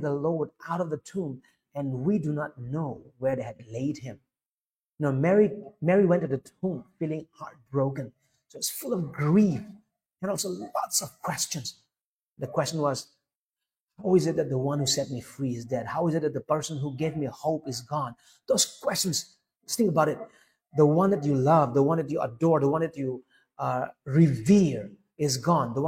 the Lord out of the tomb, and we do not know where they had laid him. Mary went to the tomb feeling heartbroken. So it's full of grief and also lots of questions. The question was, how is it that the one who set me free is dead? How is it that the person who gave me hope is gone? Those questions, just think about it. The one that you love, the one that you adore, the one that you revere is gone. The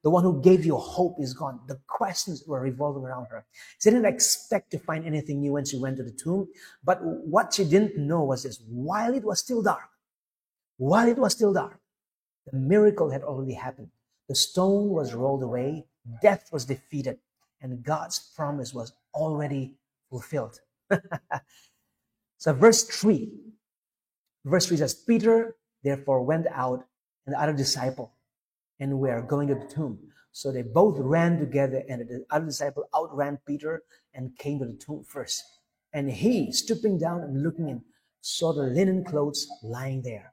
one who gave you hope is gone. The questions were revolving around her. She didn't expect to find anything new when she went to the tomb. But what she didn't know was this: while it was still dark, the miracle had already happened. The stone was rolled away, death was defeated, and God's promise was already fulfilled. So verse 3 says, Peter therefore went out, and the other disciple, and were going to the tomb. So they both ran together, and the other disciple outran Peter and came to the tomb first. And he, stooping down and looking in, saw the linen clothes lying there,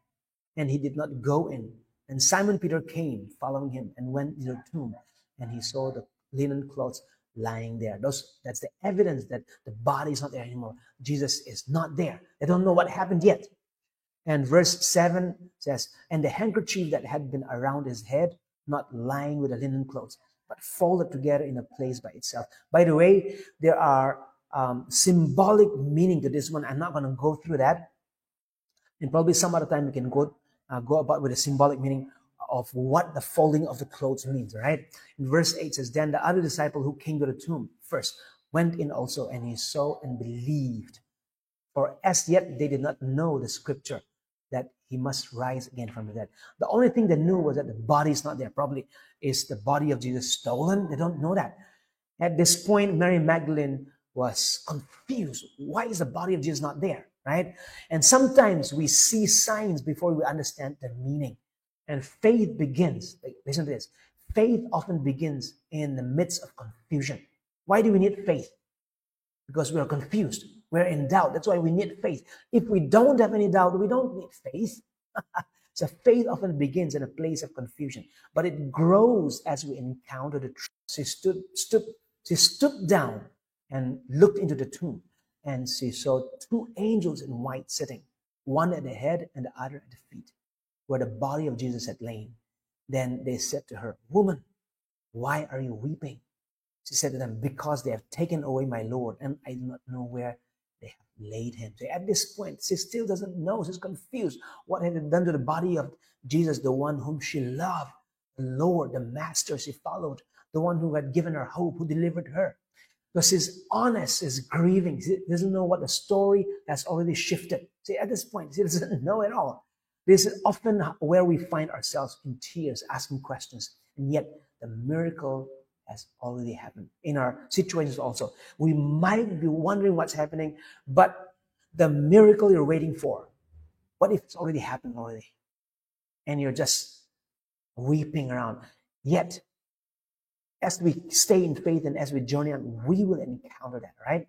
and he did not go in. And Simon Peter came, following him, and went into the tomb, and he saw the linen clothes lying there. That's the evidence that the body is not there anymore. Jesus is not there. They don't know what happened yet. And verse 7 says, and the handkerchief that had been around his head, not lying with the linen clothes, but folded together in a place by itself. By the way, there are symbolic meaning to this one. I'm not going to go through that. And probably some other time we can go about with the symbolic meaning of what the folding of the clothes means, right? In verse 8 says, then the other disciple who came to the tomb first went in also, and he saw and believed. For as yet they did not know the scripture that he must rise again from the dead. The only thing they knew was that the body is not there. Probably is the body of Jesus stolen? They don't know that. At this point, Mary Magdalene was confused. Why is the body of Jesus not there, right? And sometimes we see signs before we understand the meaning. And faith begins, listen to this, faith often begins in the midst of confusion. Why do we need faith? Because we are confused. We're in doubt. That's why we need faith. If we don't have any doubt, we don't need faith. So faith often begins in a place of confusion, but it grows as we encounter the truth. She stooped down and looked into the tomb, and she saw two angels in white sitting, one at the head and the other at the feet, where the body of Jesus had lain. Then they said to her, woman, why are you weeping? She said to them, because they have taken away my Lord, and I do not know where they have laid him. So at this point, she still doesn't know. She's confused. What had it done to the body of Jesus, the one whom she loved, the Lord, the Master she followed, the one who had given her hope, who delivered her? Because she's honest, she's grieving. She doesn't know what the story has already shifted. See, at this point, she doesn't know at all. This is often where we find ourselves in tears, asking questions. And yet, the miracle has already happened in our situations also. We might be wondering what's happening, but the miracle you're waiting for, what if it's already happened already? And you're just weeping around. Yet, as we stay in faith and as we journey on, we will encounter that, right?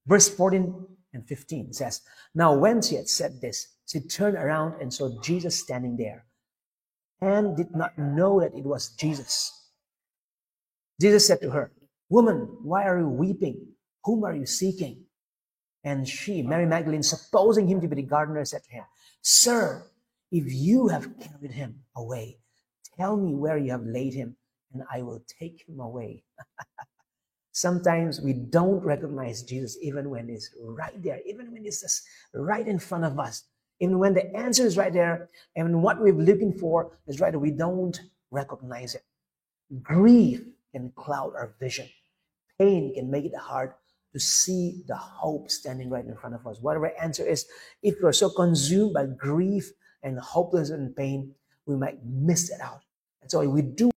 Verse 14 and 15 says, now when she had said this, she turned around and saw Jesus standing there, and did not know that it was Jesus. Jesus said to her, woman, why are you weeping? Whom are you seeking? And she, Mary Magdalene, supposing him to be the gardener, said to him, sir, if you have carried him away, tell me where you have laid him, and I will take him away. Sometimes we don't recognize Jesus even when he's right there, even when he's just right in front of us, even when the answer is right there, and what we're looking for is right there, we don't recognize it. Grief can cloud our vision. Pain can make it hard to see the hope standing right in front of us. Whatever answer is, if we're so consumed by grief and hopelessness and pain, we might miss it out. And so we do